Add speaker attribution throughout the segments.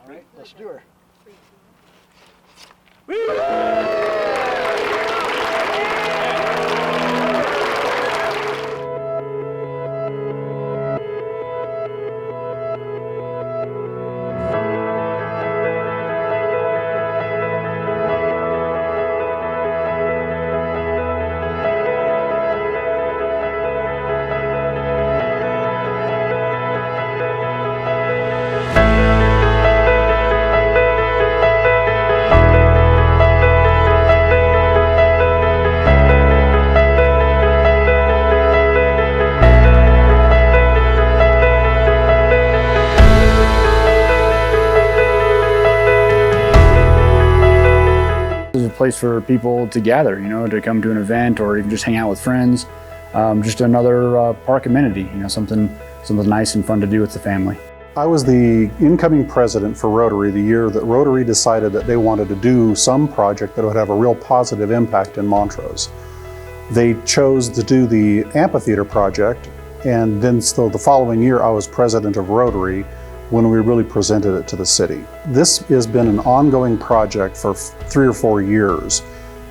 Speaker 1: All right, let's do her.
Speaker 2: It's a place for people to gather, to come to an event or even just hang out with friends. Just another park amenity, something nice and fun to do with the family.
Speaker 3: I was the incoming president for Rotary the year that Rotary decided that they wanted to do some project that would have a real positive impact in Montrose. They chose to do the amphitheater project, and then so the following year I was president of Rotary when we really presented it to the city. This has been an ongoing project for 3 or 4 years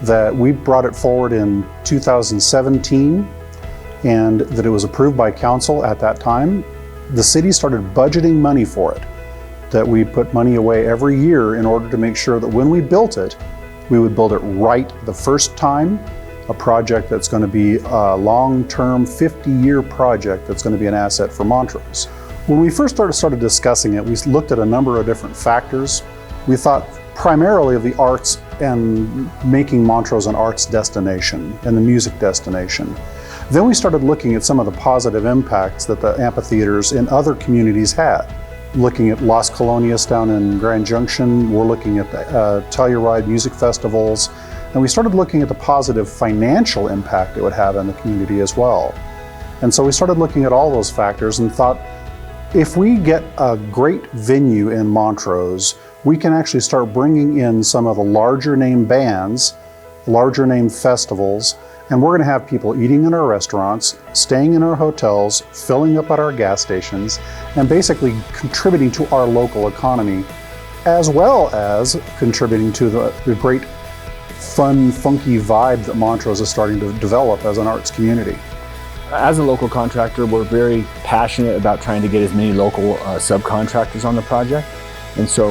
Speaker 3: that we brought it forward in 2017 and that it was approved by council at that time. The city started budgeting money for it, that we put money away every year in order to make sure that when we built it, we would build it right the first time, a project that's going to be a long-term 50-year project that's going to be an asset for Montrose. When we first started discussing it, we looked at a number of different factors. We thought primarily of the arts and making Montrose an arts destination and the music destination. Then we started looking at some of the positive impacts that the amphitheaters in other communities had. Looking at Las Colonias down in Grand Junction, we're looking at the Telluride music festivals, and we started looking at the positive financial impact it would have in the community as well. And so we started looking at all those factors and thought, if we get a great venue in Montrose, we can actually start bringing in some of the larger name bands, larger name festivals, and we're going to have people eating in our restaurants, staying in our hotels, filling up at our gas stations, and basically contributing to our local economy, as well as contributing to the great fun, funky vibe that Montrose is starting to develop as an arts community.
Speaker 2: As a local contractor, we're very passionate about trying to get as many local subcontractors on the project. And so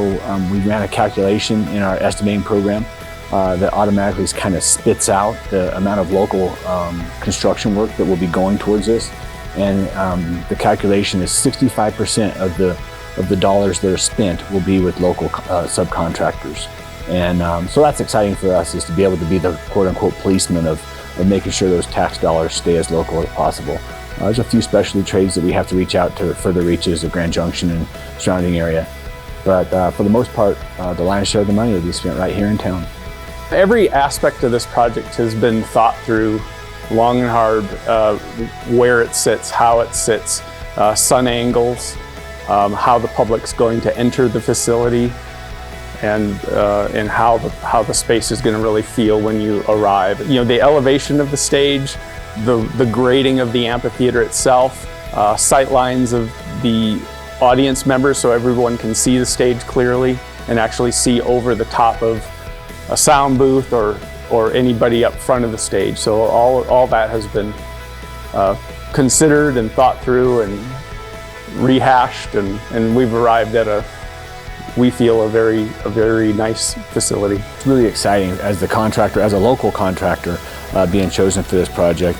Speaker 2: we ran a calculation in our estimating program that automatically kind of spits out the amount of local construction work that will be going towards this. And the calculation is 65% of the dollars that are spent will be with local subcontractors. And so that's exciting for us, is to be able to be the quote-unquote policeman of making sure those tax dollars stay as local as possible. There's a few specialty trades that we have to reach out to further reaches of Grand Junction and surrounding area. But for the most part, the lion's share of the money will be spent right here in town.
Speaker 4: Every aspect of this project has been thought through long and hard, where it sits, how it sits, sun angles, how the public's going to enter the facility, and how the space is going to really feel when you arrive. The elevation of the stage, the grading of the amphitheater itself, sight lines of the audience members so everyone can see the stage clearly and actually see over the top of a sound booth or anybody up front of the stage. So all that has been considered and thought through and rehashed, and we've arrived at we feel a very nice facility.
Speaker 2: It's really exciting as the contractor, as a local contractor, being chosen for this project,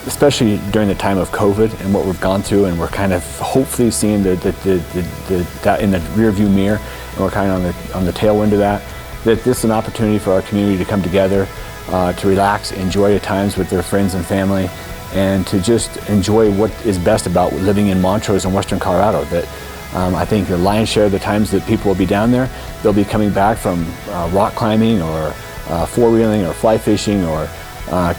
Speaker 2: especially during the time of COVID and what we've gone through, and we're kind of hopefully seeing that in the rear view mirror, and we're kind of on the tailwind of that this is an opportunity for our community to come together, to relax, enjoy the times with their friends and family, and to just enjoy what is best about living in Montrose and Western Colorado. That I think the lion's share of the times that people will be down there, they'll be coming back from rock climbing or four-wheeling or fly fishing or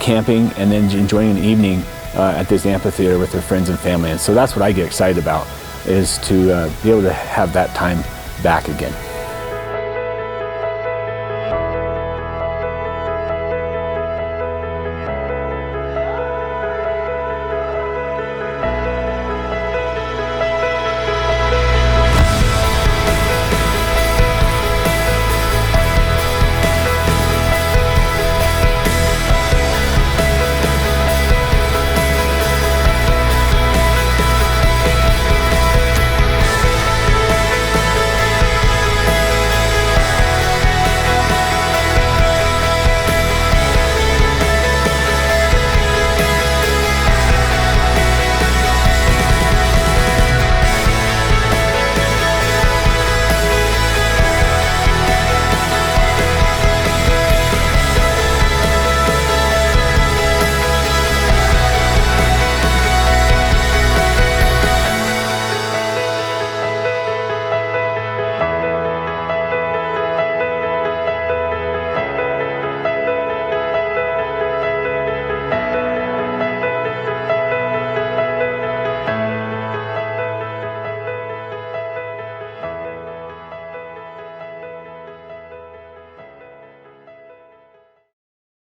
Speaker 2: camping, and then enjoying an evening at this amphitheater with their friends and family. And so that's what I get excited about, is to be able to have that time back again.